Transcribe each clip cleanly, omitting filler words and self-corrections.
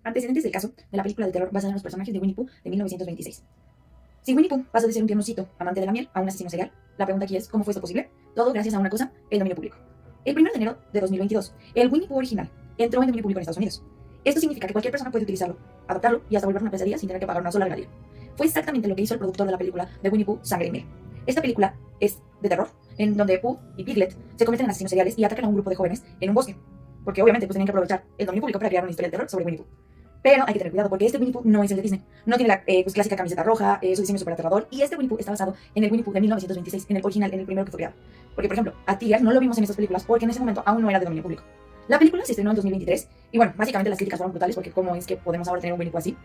Antecedentes del caso de la película de terror basada en los personajes de Winnie Pooh de 1926. Si Winnie Pooh pasó de ser un tiernocito, amante de la miel, a un asesino serial, la pregunta aquí es, ¿cómo fue esto posible? Todo gracias a una cosa, el dominio público. El 1 de enero de 2022, el Winnie Pooh original entró en dominio público en Estados Unidos. Esto significa que cualquier persona puede utilizarlo, adaptarlo y hasta volverlo una pesadilla sin tener que pagar una sola regalía. Fue exactamente lo que hizo el productor de la película de Winnie Pooh, Sangre y Miel. Esta película es de terror, en donde Pooh y Piglet se convierten en asesinos seriales y atacan a un grupo de jóvenes en un bosque. Porque obviamente pues tenían que aprovechar el dominio público para crear una historia de terror sobre Winnie Pooh. Pero hay que tener cuidado porque este Winnie Pooh no es el de Disney. No tiene la pues, clásica camiseta roja, su diseño es súper aterrador. Y este Winnie Pooh está basado en el Winnie Pooh de 1926, en el original, en el primero que fue creado. Porque, por ejemplo, a Tigger no lo vimos en estas películas porque en ese momento aún no era de dominio público. La película se estrenó en 2023 y bueno, básicamente las críticas fueron brutales porque cómo es que podemos ahora tener un Winnie Pooh así.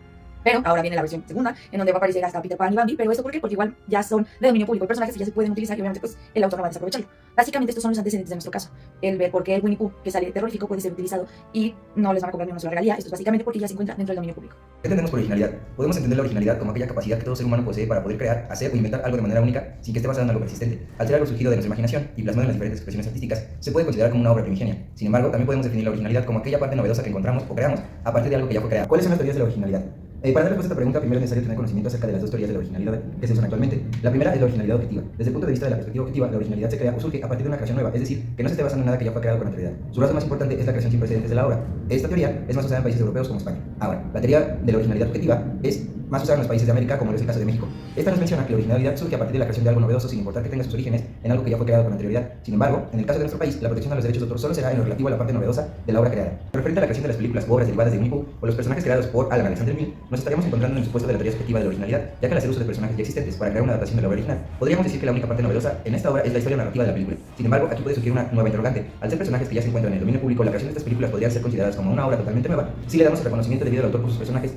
Pero ahora viene la versión segunda, en donde va a aparecer hasta Peter Pan y Bambi. ¿Pero esto por qué? Porque igual ya son de dominio público, hay personajes que ya se pueden utilizar y obviamente pues el autor no va a desaprovecharlo. Básicamente estos son los antecedentes de nuestro caso. El ver por qué el Winnie Pooh que sale terrorífico puede ser utilizado y no les van a cobrar ni una sola regalía. Esto es básicamente porque ya se encuentra dentro del dominio público. ¿Qué entendemos por originalidad? Podemos entender la originalidad como aquella capacidad que todo ser humano posee para poder crear, hacer o inventar algo de manera única sin que esté basado en algo persistente. Al ser algo surgido de nuestra imaginación y plasmado en las diferentes expresiones artísticas, se puede considerar como una obra primigenia. Sin embargo, también podemos definir la originalidad como aquella parte novedosa que encontramos o creamos a partir de algo que ya fue creado. ¿Cuáles son las teorías de la originalidad? Para dar respuesta a esta pregunta, primero es necesario tener conocimiento acerca de las dos teorías de la originalidad que se usan actualmente. La primera es la originalidad objetiva. Desde el punto de vista de la perspectiva objetiva, la originalidad se crea o surge a partir de una creación nueva, es decir, que no se esté basando en nada que ya fue creado con anterioridad. Su razón más importante es la creación sin precedentes de la obra. Esta teoría es más usada en países europeos como España. Ahora, la teoría de la originalidad objetiva es más usada en los países de América, como es el caso de México. Esta nos menciona que la originalidad surge a partir de la creación de algo novedoso sin importar que tenga sus orígenes en algo que ya fue creado con anterioridad. Sin embargo, en el caso de nuestro país, la protección de los derechos de autor solo será en lo relativo a la parte novedosa de la obra creada. Referente a la creación de las películas o obras derivadas de Winnie Pooh o los personajes creados por Alan Alexander Milne, nos estaríamos encontrando en el supuesto de la teoría objetiva de la originalidad, ya que al hacer uso de personajes ya existentes para crear una adaptación de la obra original, podríamos decir que la única parte novedosa en esta obra es la historia narrativa de la película. Sin embargo, aquí puede surgir una nueva interrogante. Al ser personajes que ya se encuentran en el dominio público, la creación de estas películas podrían ser consideradas como una obra totalmente nueva si le damos el reconocimiento debido al autor por sus personajes.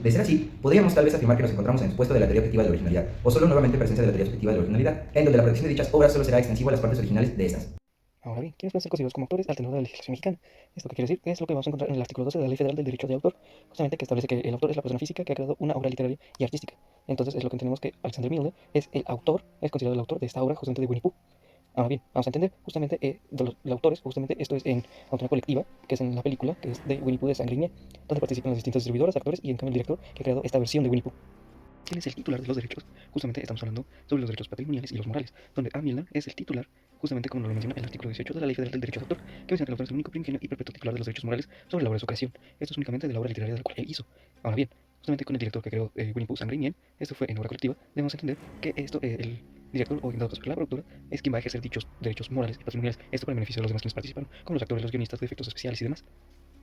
De ser así, podríamos tal vez afirmar que nos encontramos en el supuesto de la teoría objetiva de la originalidad, o solo nuevamente presencia de la teoría objetiva de la originalidad, en donde la protección de dichas obras solo será extensiva a las partes originales de estas. Ahora bien, ¿quiénes pueden ser considerados como autores al tenor de la legislación mexicana? ¿Esto qué quiere decir? Es lo que vamos a encontrar en el artículo 12 de la Ley Federal del Derecho de Autor, justamente que establece que el autor es la persona física que ha creado una obra literaria y artística. Entonces es lo que entendemos que Alexander Milne es el autor, es considerado el autor de esta obra justamente de Winnie Pooh. Ahora bien, vamos a entender justamente de los autores, justamente esto es en autoría colectiva, que es en la película, que es de Winnie Pooh de Sangre y Miel, donde participan las distintas distribuidoras, actores y en cambio el director que ha creado esta versión de Winnie Pooh. ¿Quién es el titular de los derechos? Justamente estamos hablando sobre los derechos patrimoniales y los morales, donde A. Milne es el titular, justamente como lo menciona el artículo 18 de la Ley Federal del Derecho de Autor, que menciona que el autor es el único primigenio y perpetuo titular de los derechos morales sobre la obra de su creación. Esto es únicamente de la obra literaria de la cual él hizo. Ahora bien, justamente con el director que creó Winnie Pooh, Sangre y Miel, esto fue en obra colectiva, debemos entender que esto, el director, o en dado caso la productora, es quien va a ejercer dichos derechos morales y patrimoniales, esto para el beneficio de los demás quienes participaron, como los actores, los guionistas de efectos especiales y demás.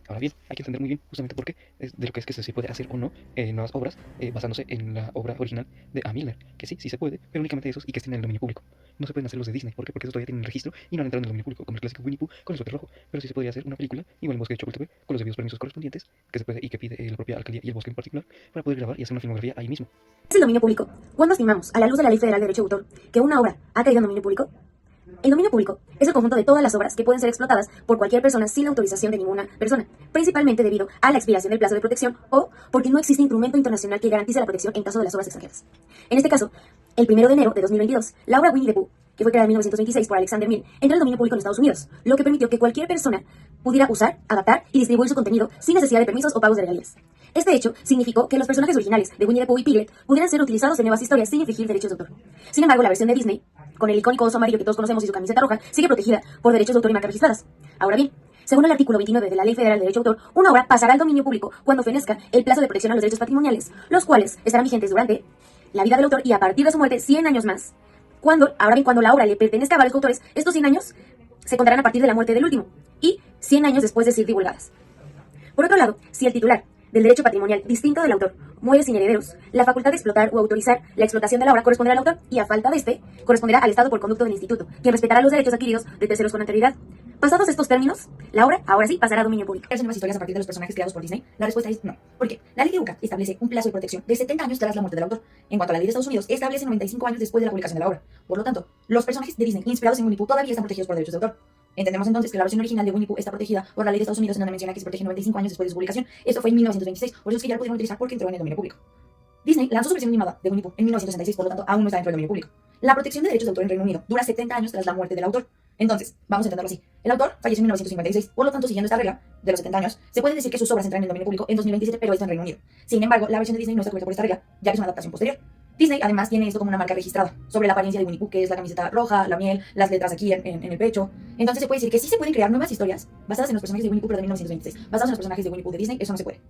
Ahora bien, hay que entender muy bien justamente por qué es de lo que es que se puede hacer o no nuevas obras basándose en la obra original de A. Milne, que sí se puede, pero únicamente esos y que estén en el dominio público. No se pueden hacer los de Disney, ¿por qué? Porque esos todavía tienen registro y no han entrado en el dominio público, como el clásico Winnie Pooh con el suéter rojo, pero sí se podría hacer una película, igual en Bosque de Chapultepec, con los debidos permisos correspondientes, que se puede y que pide la propia alcaldía y el bosque en particular, para poder grabar y hacer una filmografía ahí mismo. ¿Es el dominio público? ¿Cuándo afirmamos, a la luz de la Ley Federal de Derecho de Autor, que una obra ha caído en dominio público? El dominio público es el conjunto de todas las obras que pueden ser explotadas por cualquier persona sin la autorización de ninguna persona, principalmente debido a la expiración del plazo de protección o porque no existe instrumento internacional que garantice la protección en caso de las obras extranjeras. En este caso, el 1 de enero de 2022, la obra Winnie the Pooh, que fue creada en 1926 por Alexander Milne, entró al dominio público en Estados Unidos, lo que permitió que cualquier persona pudiera usar, adaptar y distribuir su contenido sin necesidad de permisos o pagos de regalías. Este hecho significó que los personajes originales de Winnie the Pooh y Piglet pudieran ser utilizados en nuevas historias sin infringir derechos de autor. Sin embargo, la versión de Disney, con el icónico oso amarillo que todos conocemos y su camiseta roja, sigue protegida por derechos de autor y marcas registradas. Ahora bien, según el artículo 29 de la Ley Federal de Derecho de Autor, una obra pasará al dominio público cuando fenezca el plazo de protección a los derechos patrimoniales, los cuales estarán vigentes durante la vida del autor y a partir de su muerte 100 años más. Cuando la obra le pertenezca a varios autores, estos 100 años se contarán a partir de la muerte del último y 100 años después de ser divulgadas. Por otro lado, si el titular del derecho patrimonial distinto del autor muere sin herederos, la facultad de explotar o autorizar la explotación de la obra corresponderá al autor y a falta de este, corresponderá al Estado por conducto del instituto, quien respetará los derechos adquiridos de terceros con anterioridad. Pasados estos términos, la obra, ahora sí, pasará a dominio público. ¿Crearse nuevas historias a partir de los personajes creados por Disney? La respuesta es no. ¿Por qué? La ley de UCA establece un plazo de protección de 70 años tras la muerte del autor. En cuanto a la ley de Estados Unidos, establece 95 años después de la publicación de la obra. Por lo tanto, los personajes de Disney inspirados en Winnie Pooh todavía están protegidos por derechos de autor. Entendemos entonces que la versión original de Winnie Pooh está protegida por la ley de Estados Unidos, en donde menciona que se protege 95 años después de su publicación. Esto fue en 1926, por eso es que ya lo pudieron utilizar porque entró en el dominio público. Disney lanzó su versión animada de Winnie Pooh en 1966, por lo tanto aún no está dentro del dominio público. La protección de derechos de autor en Reino Unido dura 70 años tras la muerte del autor. Entonces, vamos a entenderlo así. El autor falleció en 1956, por lo tanto, siguiendo esta regla de los 70 años, se puede decir que sus obras entran en el dominio público en 2027, pero esto en Reino Unido. Sin embargo, la versión de Disney no está cubierta por esta regla, ya que es una adaptación posterior. Disney además tiene esto como una marca registrada sobre la apariencia de Winnie Pooh, que es la camiseta roja, la miel, las letras aquí en el pecho. Entonces se puede decir que sí se pueden crear nuevas historias basadas en los personajes de Winnie Pooh, pero de 1926. Basadas en los personajes de Winnie Pooh de Disney, eso no se puede.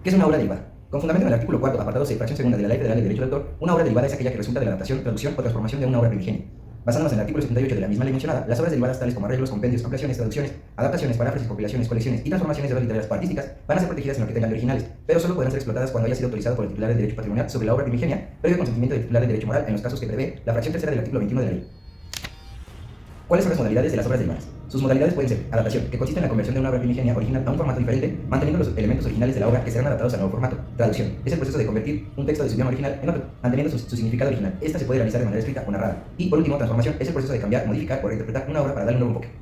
¿Qué es una obra derivada? Con fundamento en el artículo 4, apartado C, fracción segunda de la Ley Federal del Derecho de Autor, una obra derivada es aquella que resulta de la adaptación, traducción o transformación de una obra primigenia. Basándonos en el artículo 78 de la misma ley mencionada, las obras derivadas tales como arreglos, compendios, ampliaciones, traducciones, adaptaciones, paráfrasis, compilaciones, colecciones y transformaciones de obras literarias o artísticas van a ser protegidas en lo que tengan de originales, pero solo podrán ser explotadas cuando haya sido autorizado por el titular del derecho patrimonial sobre la obra primigenia, previo consentimiento del titular del derecho moral en los casos que prevé la fracción tercera del artículo 21 de la ley. ¿Cuáles son las modalidades de las obras derivadas? Sus modalidades pueden ser adaptación, que consiste en la conversión de una obra primigenia original a un formato diferente, manteniendo los elementos originales de la obra que serán adaptados al nuevo formato. Traducción, es el proceso de convertir un texto de su idioma original en otro, manteniendo su significado original. Esta se puede realizar de manera escrita o narrada. Y por último, transformación, es el proceso de cambiar, modificar o reinterpretar una obra para darle un nuevo enfoque.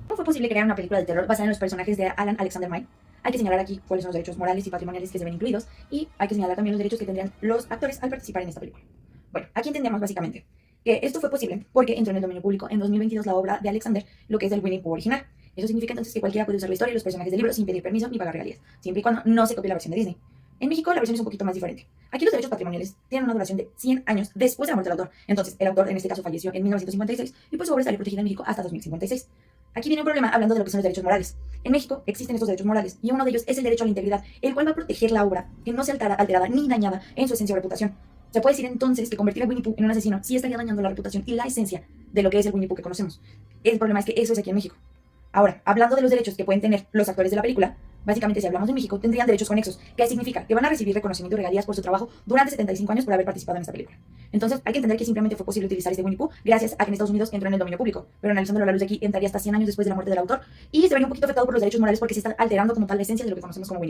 ¿Cómo fue posible crear una película de terror basada en los personajes de Alan Alexander May? Hay que señalar aquí cuáles son los derechos morales y patrimoniales que se ven incluidos, y hay que señalar también los derechos que tendrían los actores al participar en esta película. Bueno, aquí entendemos básicamente que esto fue posible porque entró en el dominio público en 2022 la obra de Alexander, lo que es el Winnie Pooh original. Eso significa entonces que cualquiera puede usar la historia y los personajes del libro sin pedir permiso ni pagar regalías, siempre y cuando no se copie la versión de Disney. En México la versión es un poquito más diferente. Aquí los derechos patrimoniales tienen una duración de 100 años después de la muerte del autor. Entonces, el autor en este caso falleció en 1956 y pues su obra estaría protegida en México hasta 2056. Aquí viene un problema hablando de lo que son los derechos morales. En México existen estos derechos morales y uno de ellos es el derecho a la integridad, el cual va a proteger la obra que no sea alterada ni dañada en su esencia o reputación. Se puede decir entonces que convertir a Winnie Pooh en un asesino sí estaría dañando la reputación y la esencia de lo que es el Winnie Pooh que conocemos. El problema es que eso es aquí en México. Ahora, hablando de los derechos que pueden tener los actores de la película, básicamente si hablamos de México, tendrían derechos conexos, que significa que van a recibir reconocimiento y regalías por su trabajo durante 75 años por haber participado en esta película. Entonces, hay que entender que simplemente fue posible utilizar este Winnie Pooh gracias a que en Estados Unidos entró en el dominio público, pero analizándolo a la luz de aquí, entraría hasta 100 años después de la muerte del autor y se vería un poquito afectado por los derechos morales porque se está alterando como tal la esencia de lo que conocemos como Winnie Pooh.